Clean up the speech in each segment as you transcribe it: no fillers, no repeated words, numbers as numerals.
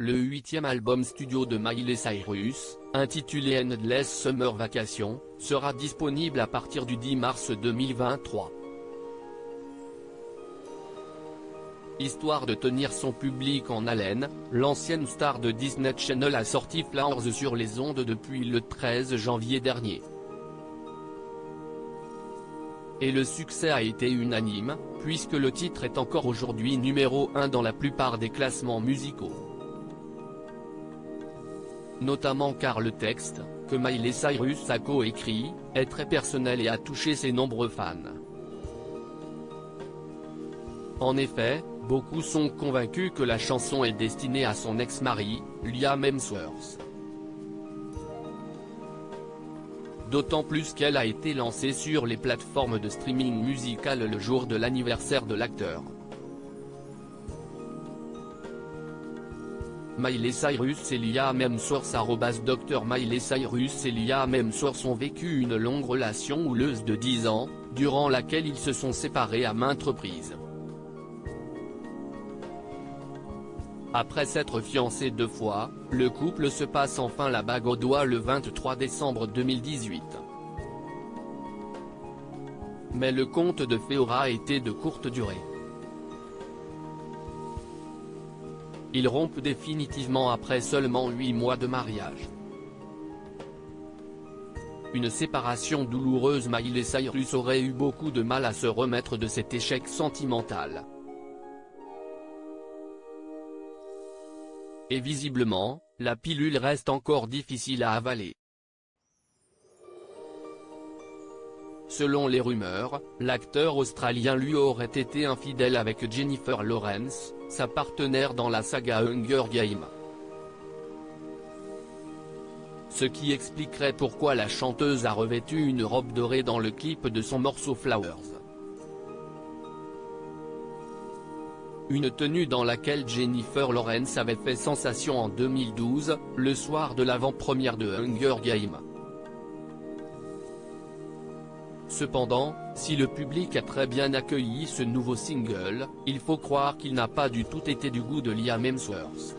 Le 8e album studio de Miley Cyrus, intitulé Endless Summer Vacation, sera disponible à partir du 10 mars 2023. Histoire de tenir son public en haleine, l'ancienne star de Disney Channel a sorti Flowers sur les ondes depuis le 13 janvier dernier. Et le succès a été unanime, puisque le titre est encore aujourd'hui numéro 1 dans la plupart des classements musicaux. Notamment car le texte, que Miley Cyrus a coécrit, est très personnel et a touché ses nombreux fans. En effet, beaucoup sont convaincus que la chanson est destinée à son ex-mari, Liam Hemsworth. D'autant plus qu'elle a été lancée sur les plateformes de streaming musical le jour de l'anniversaire de l'acteur. Miley Cyrus et Liam Hemsworth @Dr Miley Cyrus et Liam Hemsworth ont vécu une longue relation houleuse de 10 ans, durant laquelle ils se sont séparés à maintes reprises. Après s'être fiancé 2 fois, le couple se passe enfin la bague au doigt le 23 décembre 2018. Mais le conte de fées aura été de courte durée. Ils rompent définitivement après seulement 8 mois de mariage. Une séparation douloureuse. Miley Cyrus aurait eu beaucoup de mal à se remettre de cet échec sentimental. Et visiblement, la pilule reste encore difficile à avaler. Selon les rumeurs, l'acteur australien lui aurait été infidèle avec Jennifer Lawrence, sa partenaire dans la saga Hunger Games. Ce qui expliquerait pourquoi la chanteuse a revêtu une robe dorée dans le clip de son morceau Flowers. Une tenue dans laquelle Jennifer Lawrence avait fait sensation en 2012, le soir de l'avant-première de Hunger Games. Cependant, si le public a très bien accueilli ce nouveau single, il faut croire qu'il n'a pas du tout été du goût de Liam Hemsworth.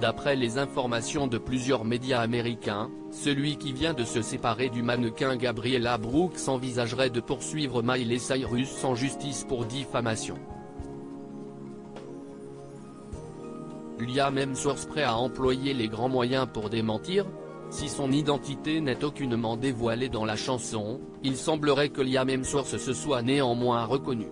D'après les informations de plusieurs médias américains, celui qui vient de se séparer du mannequin Gabriella Brooks envisagerait de poursuivre Miley Cyrus en justice pour diffamation. Liam Hemsworth prêt à employer les grands moyens pour démentir? Si son identité n'est aucunement dévoilée dans la chanson, il semblerait que Liam Hemsworth se soit néanmoins reconnu.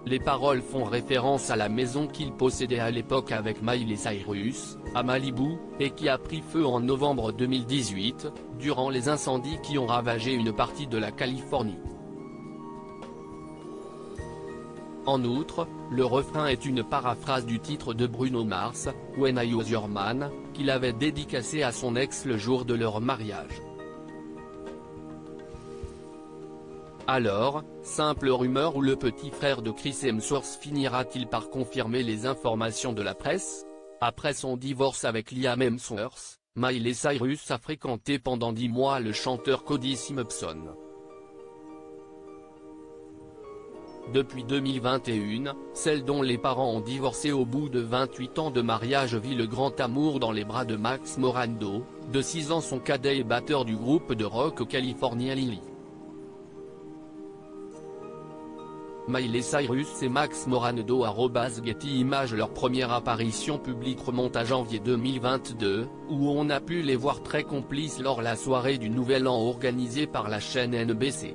Les paroles font référence à la maison qu'il possédait à l'époque avec Miley Cyrus, à Malibu, et qui a pris feu en novembre 2018, durant les incendies qui ont ravagé une partie de la Californie. En outre, le refrain est une paraphrase du titre de Bruno Mars, When I Was Your Man, qu'il avait dédicacé à son ex le jour de leur mariage. Alors, simple rumeur ou le petit frère de Chris Hemsworth finira-t-il par confirmer les informations de la presse? Après son divorce avec Liam Hemsworth, Miley Cyrus a fréquenté pendant 10 mois le chanteur Cody Simpson. Depuis 2021, celle dont les parents ont divorcé au bout de 28 ans de mariage vit le grand amour dans les bras de Max Morando, de 6 ans, son cadet et batteur du groupe de rock californien Lily. Miley Cyrus et Max Morando @Getty Images. Leur première apparition publique remonte à janvier 2022, où on a pu les voir très complices lors la soirée du Nouvel An organisée par la chaîne NBC.